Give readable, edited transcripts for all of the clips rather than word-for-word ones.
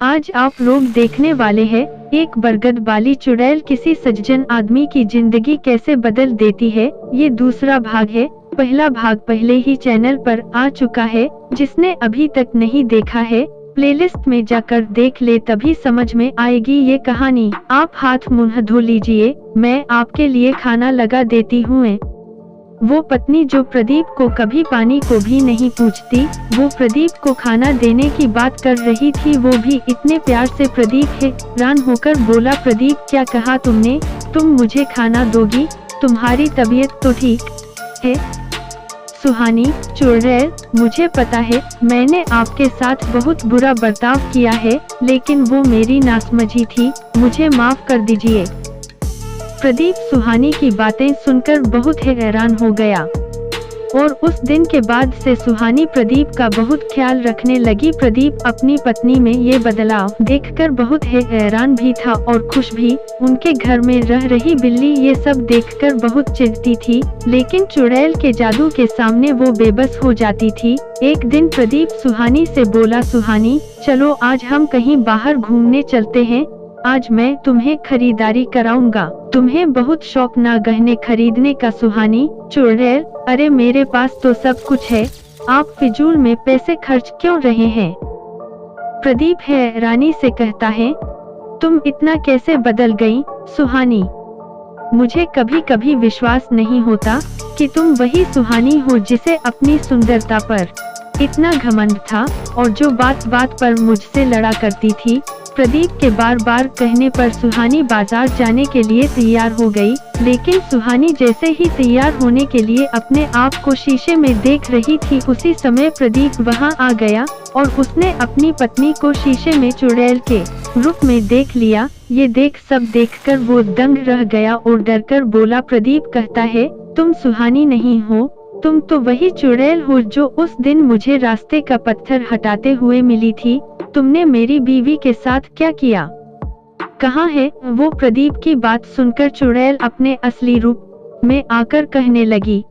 आज आप लोग देखने वाले हैं एक बरगद वाली चुड़ैल किसी सज्जन आदमी की जिंदगी कैसे बदल देती है। ये दूसरा भाग है। पहला भाग पहले ही चैनल पर आ चुका है। जिसने अभी तक नहीं देखा है प्लेलिस्ट में जाकर देख ले, तभी समझ में आएगी ये कहानी। आप हाथ मुंह धो लीजिए, मैं आपके लिए खाना लगा देती हूँ। वो पत्नी जो प्रदीप को कभी पानी को भी नहीं पूछती, वो प्रदीप को खाना देने की बात कर रही थी, वो भी इतने प्यार से। प्रदीप हैरान होकर बोला, प्रदीप क्या कहा तुमने? तुम मुझे खाना दोगी? तुम्हारी तबीयत तो ठीक है? सुहानी, चुड़ैल, मुझे पता है मैंने आपके साथ बहुत बुरा बर्ताव किया है, लेकिन वो मेरी नासमझी थी, मुझे माफ कर दीजिए। प्रदीप सुहानी की बातें सुनकर बहुत हैरान हो गया और उस दिन के बाद से सुहानी प्रदीप का बहुत ख्याल रखने लगी। प्रदीप अपनी पत्नी में ये बदलाव देखकर बहुत हैरान भी था और खुश भी। उनके घर में रह रही बिल्ली ये सब देखकर बहुत चिढ़ती थी, लेकिन चुड़ैल के जादू के सामने वो बेबस हो जाती थी। एक दिन प्रदीप सुहानी से बोला, सुहानी चलो आज हम कहीं बाहर घूमने चलते हैं, आज मैं तुम्हें खरीदारी कराऊंगा, तुम्हें बहुत शौक ना गहने खरीदने का। सुहानी, चुड़ैल, अरे मेरे पास तो सब कुछ है, आप फिजूल में पैसे खर्च क्यों रहे हैं? प्रदीप हैरानी से कहता है, तुम इतना कैसे बदल गई सुहानी? मुझे कभी कभी विश्वास नहीं होता कि तुम वही सुहानी हो जिसे अपनी सुंदरता पर इतना घमंड था और जो बात बात पर मुझसे लड़ा करती थी। प्रदीप के बार बार कहने पर सुहानी बाजार जाने के लिए तैयार हो गई, लेकिन सुहानी जैसे ही तैयार होने के लिए अपने आप को शीशे में देख रही थी, उसी समय प्रदीप वहां आ गया और उसने अपनी पत्नी को शीशे में चुड़ैल के रूप में देख लिया। ये सब देखकर वो दंग रह गया और डरकर बोला। प्रदीप कहता है, तुम सुहानी नहीं हो, तुम तो वही चुड़ैल हो जो उस दिन मुझे रास्ते का पत्थर हटाते हुए मिली थी। तुमने मेरी बीवी के साथ क्या किया? कहाँ है वो? प्रदीप की बात सुनकर चुड़ैल अपने असली रूप में आकर कहने लगी,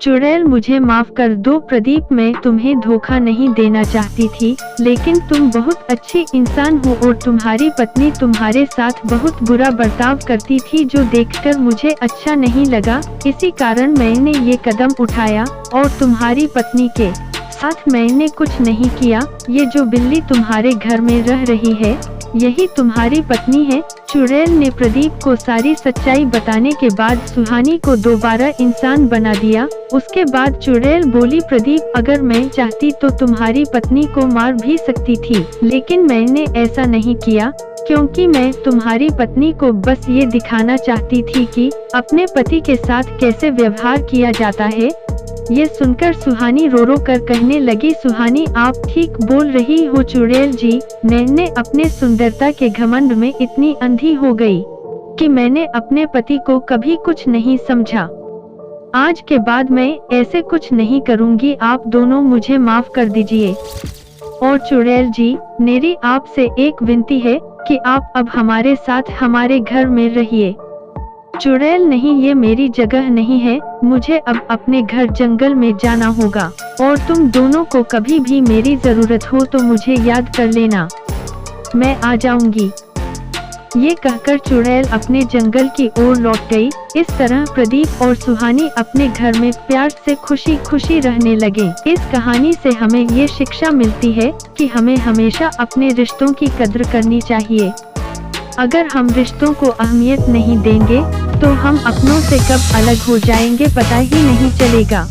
चुड़ैल मुझे माफ कर दो प्रदीप, मैं तुम्हें धोखा नहीं देना चाहती थी, लेकिन तुम बहुत अच्छी इंसान हो और तुम्हारी पत्नी तुम्हारे साथ बहुत बुरा बर्ताव करती थी, जो देखकर मुझे अच्छा नहीं लगा। इसी कारण मैंने ये कदम उठाया और तुम्हारी पत्नी के साथ मैंने कुछ नहीं किया। ये जो बिल्ली तुम्हारे घर में रह रही है, यही तुम्हारी पत्नी है। चुड़ैल ने प्रदीप को सारी सच्चाई बताने के बाद सुहानी को दोबारा इंसान बना दिया। उसके बाद चुड़ैल बोली, प्रदीप अगर मैं चाहती तो तुम्हारी पत्नी को मार भी सकती थी, लेकिन मैंने ऐसा नहीं किया, क्योंकि मैं तुम्हारी पत्नी को बस ये दिखाना चाहती थी कि अपने पति के साथ कैसे व्यवहार किया जाता है। ये सुनकर सुहानी रो रो कर कहने लगी, सुहानी आप ठीक बोल रही हो चुड़ैल जी, मैंने अपने सुंदरता के घमंड में इतनी अंधी हो गई कि मैंने अपने पति को कभी कुछ नहीं समझा। आज के बाद मैं ऐसे कुछ नहीं करूंगी, आप दोनों मुझे माफ कर दीजिए। और चुड़ैल जी, मेरी आपसे एक विनती है कि आप अब हमारे साथ हमारे घर में रहिए। चुड़ैल, नहीं, ये मेरी जगह नहीं है, मुझे अब अपने घर जंगल में जाना होगा और तुम दोनों को कभी भी मेरी जरूरत हो तो मुझे याद कर लेना, मैं आ जाऊंगी। ये कहकर चुड़ैल अपने जंगल की ओर लौट गई। इस तरह प्रदीप और सुहानी अपने घर में प्यार से खुशी खुशी रहने लगे। इस कहानी से हमें ये शिक्षा मिलती है कि हमें हमेशा अपने रिश्तों की कद्र करनी चाहिए। अगर हम रिश्तों को अहमियत नहीं देंगे तो हम अपनों से कब अलग हो जाएंगे पता ही नहीं चलेगा।